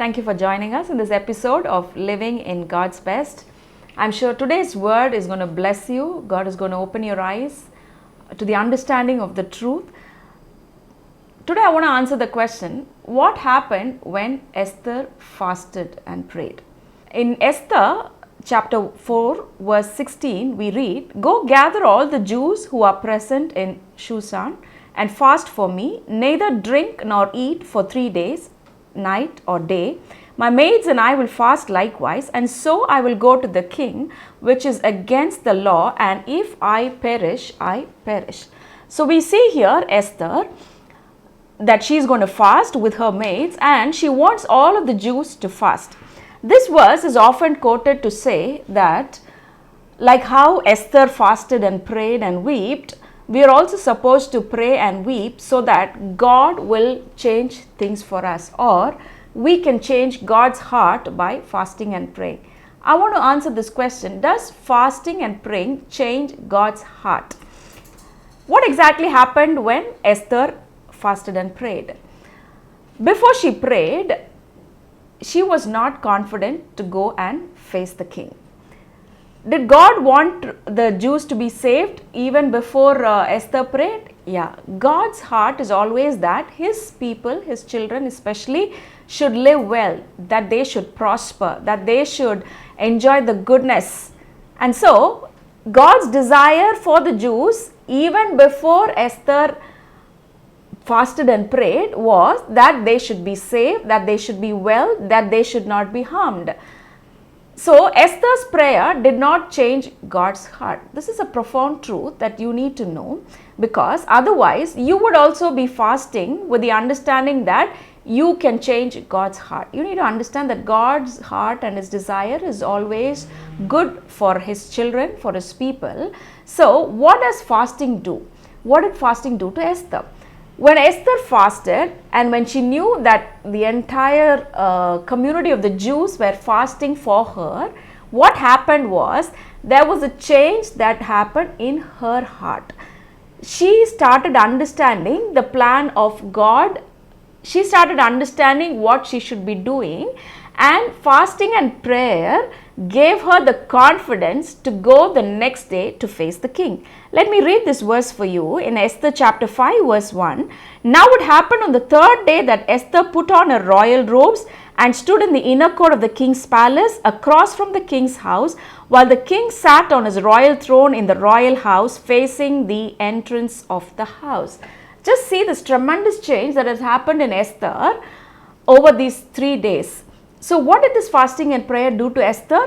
Thank you for joining us in this episode of Living in God's Best. I'm sure today's word is going to bless you. God is going to open your eyes to the understanding of the truth. Today I want to answer the question, what happened when Esther fasted and prayed? In Esther chapter 4 verse 16 we read, "Go gather all the Jews who are present in Shushan and fast for me, neither drink nor eat for 3 days, night or day. My maids and I will fast likewise, and so I will go to the king, which is against the law, and if I perish, I perish." So we see here Esther that she is going to fast with her maids, and she wants all of the Jews to fast. This verse is often quoted to say that, like how Esther fasted and prayed and wept, we are also supposed to pray and weep so that God will change things for us, or we can change God's heart by fasting and praying. I want to answer this question: does fasting and praying change God's heart? What exactly happened when Esther fasted and prayed? Before she prayed, she was not confident to go and face the king. Did God want the Jews to be saved even before Esther prayed? Yeah, God's heart is always that His people, His children especially, should live well, that they should prosper, that they should enjoy the goodness. And so, God's desire for the Jews, even before Esther fasted and prayed, was that they should be saved, that they should be well, that they should not be harmed. So Esther's prayer did not change God's heart. This is a profound truth that you need to know, because otherwise you would also be fasting with the understanding that you can change God's heart. You need to understand that God's heart and His desire is always good for His children, for His people. So what does fasting do? What did fasting do to Esther? When Esther fasted, and when she knew that the entire community of the Jews were fasting for her, what happened was there was a change that happened in her heart. She started understanding the plan of God. She started understanding what she should be doing, and fasting and prayer gave her the confidence to go the next day to face the king. Let me read this verse for you in Esther chapter 5 verse 1. "Now it happened on the third day that Esther put on her royal robes and stood in the inner court of the king's palace across from the king's house, while the king sat on his royal throne in the royal house facing the entrance of the house." Just see this tremendous change that has happened in Esther over these 3 days. So what did this fasting and prayer do to Esther?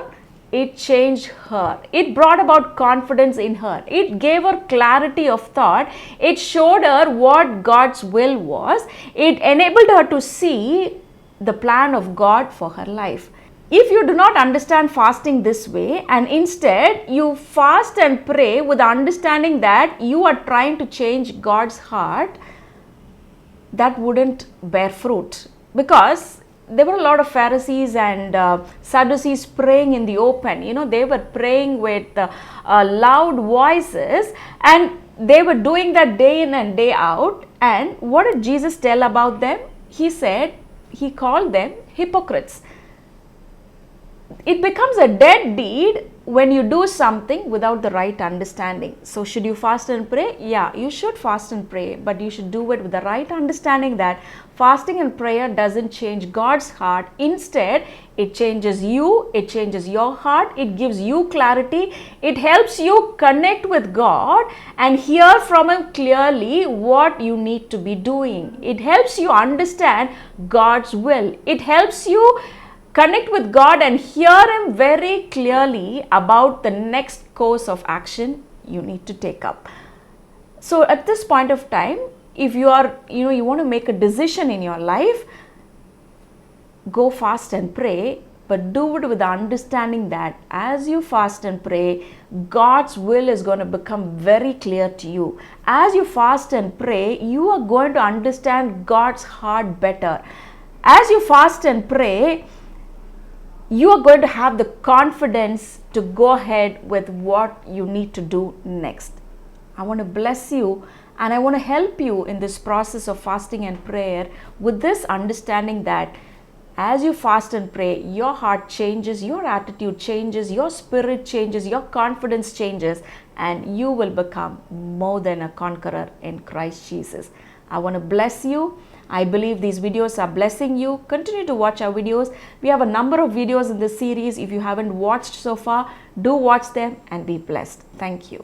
It changed her. It brought about confidence in her. It gave her clarity of thought. It showed her what God's will was. It enabled her to see the plan of God for her life. If you do not understand fasting this way, and instead you fast and pray with the understanding that you are trying to change God's heart, that wouldn't bear fruit, because there were a lot of Pharisees and Sadducees praying in the open. They were praying with loud voices, and they were doing that day in and day out. And what did Jesus tell about them? He called them hypocrites. It becomes a dead deed when you do something without the right understanding. So should you fast and pray? Yeah, you should fast and pray, but you should do it with the right understanding that fasting and prayer doesn't change God's heart. Instead, it changes you, it changes your heart, it gives you clarity, it helps you connect with God and hear from Him clearly what you need to be doing. It helps you understand God's will. It helps you connect with God and hear Him very clearly about the next course of action you need to take up. So at this point of time, if you are, you want to make a decision in your life, go fast and pray, but do it with the understanding that as you fast and pray, God's will is going to become very clear to you. As you fast and pray, you are going to understand God's heart better. As you fast and pray, you are going to have the confidence to go ahead with what you need to do next. I want to bless you, and I want to help you in this process of fasting and prayer with this understanding that as you fast and pray, your heart changes, your attitude changes, your spirit changes, your confidence changes, and you will become more than a conqueror in Christ Jesus. I want to bless you. I believe these videos are blessing you. Continue to watch our videos. We have a number of videos in this series. If you haven't watched so far, do watch them and be blessed. Thank you.